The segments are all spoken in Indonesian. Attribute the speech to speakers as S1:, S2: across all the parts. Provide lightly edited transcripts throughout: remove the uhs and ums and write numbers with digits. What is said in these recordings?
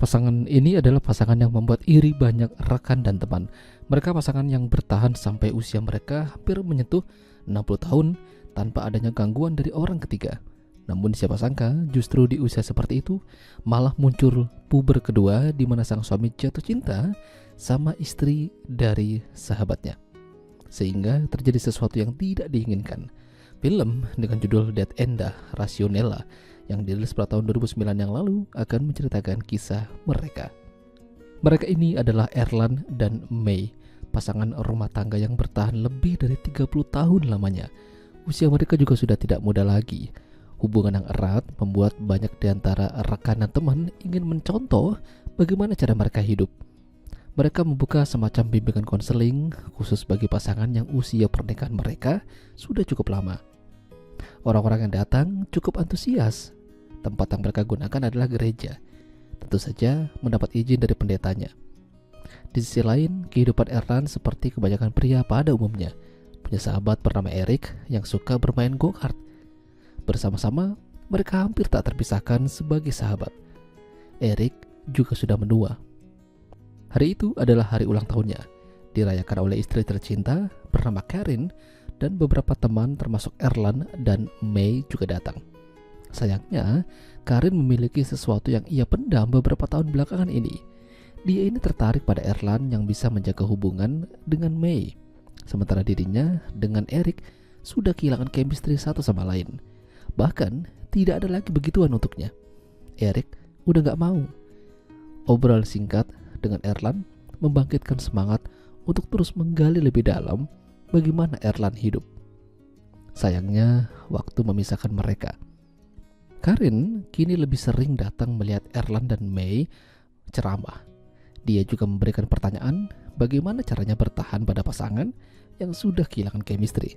S1: Pasangan ini adalah pasangan yang membuat iri banyak rekan dan teman. Mereka pasangan yang bertahan sampai usia mereka hampir menyentuh 60 tahun tanpa adanya gangguan dari orang ketiga. Namun siapa sangka justru di usia seperti itu malah muncul puber kedua di mana sang suami jatuh cinta sama istri dari sahabatnya. Sehingga terjadi sesuatu yang tidak diinginkan. Film dengan judul Dead Enda Rationella yang dirilis pada tahun 2009 yang lalu akan menceritakan kisah mereka. Mereka ini adalah Erland dan May, pasangan rumah tangga yang bertahan lebih dari 30 tahun lamanya. Usia mereka juga sudah tidak muda lagi. Hubungan yang erat membuat banyak di antara rekan dan teman ingin mencontoh bagaimana cara mereka hidup. Mereka membuka semacam bimbingan konseling khusus bagi pasangan yang usia pernikahan mereka sudah cukup lama. Orang-orang yang datang cukup antusias. Tempat yang mereka gunakan adalah gereja. Tentu saja mendapat izin dari pendetanya. Di sisi lain, kehidupan Erland seperti kebanyakan pria pada umumnya. Punya sahabat bernama Eric yang suka bermain go-kart. Bersama-sama, mereka hampir tak terpisahkan sebagai sahabat. Eric juga sudah menua. Hari itu adalah hari ulang tahunnya, dirayakan oleh istri tercinta bernama Karin, dan beberapa teman termasuk Erland dan May juga datang. Sayangnya, Karin memiliki sesuatu yang ia pendam beberapa tahun belakangan ini. Dia ini tertarik pada Erland yang bisa menjaga hubungan dengan May, sementara dirinya dengan Eric sudah kehilangan chemistry satu sama lain. Bahkan tidak ada lagi begituan untuknya. Eric udah gak mau. Obrolan singkat dengan Erland membangkitkan semangat untuk terus menggali lebih dalam bagaimana Erland hidup. Sayangnya waktu memisahkan mereka. Karin kini lebih sering datang melihat Erland dan May ceramah. Dia juga memberikan pertanyaan bagaimana caranya bertahan pada pasangan yang sudah kehilangan chemistry.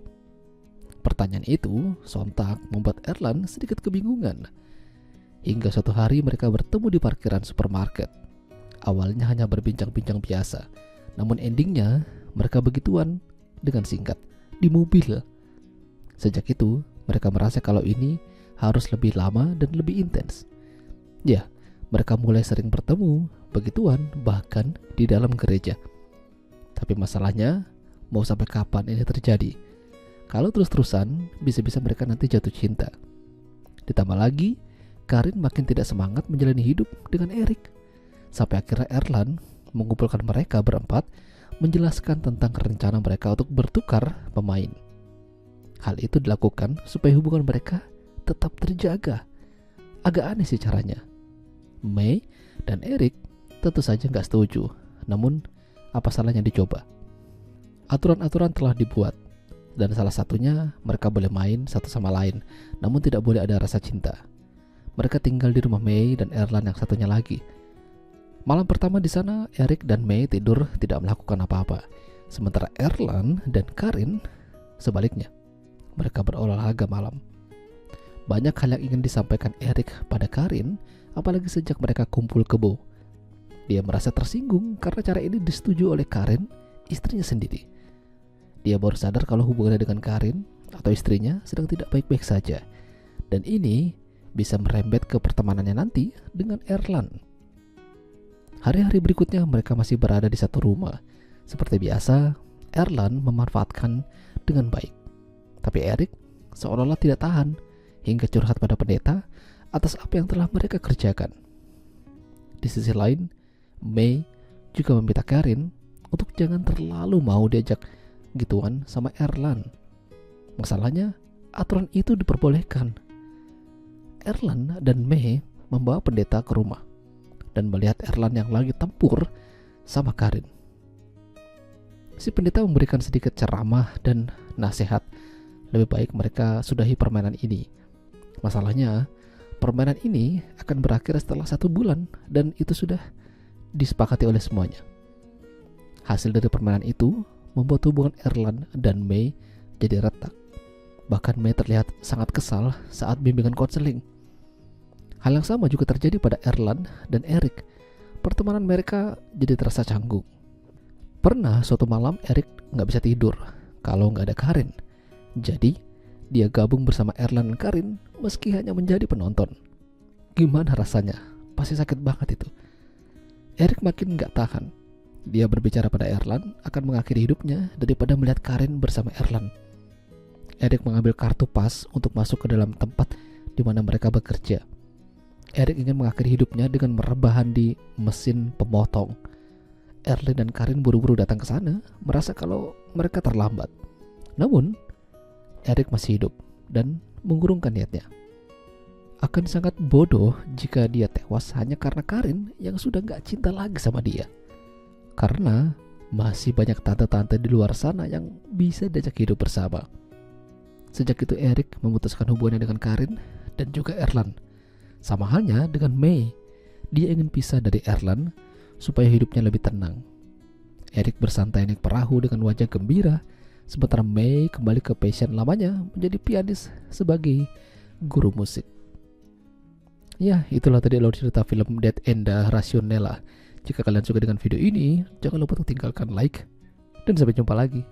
S1: Pertanyaan itu sontak membuat Erland sedikit kebingungan. Hingga suatu hari mereka bertemu di parkiran supermarket. Awalnya hanya berbincang-bincang biasa, namun endingnya mereka begituan dengan singkat di mobil. Sejak itu mereka merasa kalau ini harus lebih lama dan lebih intens. Ya, mereka mulai sering bertemu begituan bahkan di dalam gereja. Tapi masalahnya, mau sampai kapan ini terjadi? Kalau terus-terusan, bisa-bisa mereka nanti jatuh cinta. Ditambah lagi, Karin makin tidak semangat menjalani hidup dengan Eric. Sampai akhirnya Erland mengumpulkan mereka berempat menjelaskan tentang rencana mereka untuk bertukar pemain. Hal itu dilakukan supaya hubungan mereka tetap terjaga. Agak aneh sih caranya. May dan Eric tentu saja nggak setuju. Namun, apa salahnya dicoba? Aturan-aturan telah dibuat. Dan salah satunya mereka boleh main satu sama lain, namun tidak boleh ada rasa cinta. Mereka tinggal di rumah May dan Erland yang satunya lagi. Malam pertama di sana, Eric dan May tidur tidak melakukan apa-apa. Sementara Erland dan Karin sebaliknya, mereka berolahraga malam. Banyak hal yang ingin disampaikan Eric pada Karin, apalagi sejak mereka kumpul kebo. Dia merasa tersinggung karena cara ini disetujui oleh Karin, istrinya sendiri. Dia baru sadar kalau hubungannya dengan Karin atau istrinya sedang tidak baik-baik saja. Dan ini bisa merembet ke pertemanannya nanti dengan Erland. Hari-hari berikutnya mereka masih berada di satu rumah. Seperti biasa, Erland memanfaatkan dengan baik. Tapi Eric seolah-olah tidak tahan hingga curhat pada pendeta atas apa yang telah mereka kerjakan. Di sisi lain, May juga meminta Karin untuk jangan terlalu mau diajak gituan sama Erland. Masalahnya, aturan itu diperbolehkan. Erland dan May membawa pendeta ke rumah dan melihat Erland yang lagi tempur sama Karin. Si pendeta memberikan sedikit ceramah dan nasihat. Lebih baik mereka sudahi permainan ini. Masalahnya, permainan ini akan berakhir setelah 1 bulan dan itu sudah disepakati oleh semuanya. Hasil dari permainan itu membuat hubungan Erland dan May jadi retak. Bahkan May terlihat sangat kesal saat bimbingan konseling. Hal yang sama juga terjadi pada Erland dan Eric. Pertemanan mereka jadi terasa canggung. Pernah suatu malam Eric gak bisa tidur kalau gak ada Karin. Jadi dia gabung bersama Erland dan Karin meski hanya menjadi penonton. Gimana rasanya? Pasti sakit banget itu. Erik makin gak tahan. Dia berbicara pada Erland akan mengakhiri hidupnya daripada melihat Karin bersama Erland. Erik mengambil kartu pas untuk masuk ke dalam tempat di mana mereka bekerja. Erik ingin mengakhiri hidupnya dengan merebahan di mesin pemotong. Erland dan Karin buru-buru datang ke sana, merasa kalau mereka terlambat. Namun, Erik masih hidup dan mengurungkan niatnya. Akan sangat bodoh jika dia tewas hanya karena Karin yang sudah gak cinta lagi sama dia. Karena masih banyak tante-tante di luar sana yang bisa diajak hidup bersama. Sejak itu Erik memutuskan hubungannya dengan Karin dan juga Erland. Sama halnya dengan May, dia ingin pisah dari Erland supaya hidupnya lebih tenang. Erik bersantai naik perahu dengan wajah gembira, sementara May kembali ke passion lamanya menjadi pianis sebagai guru musik. Ya, itulah tadi alur cerita film Dead Enda Rationella. Jika kalian suka dengan video ini, jangan lupa untuk tinggalkan like, dan sampai jumpa lagi.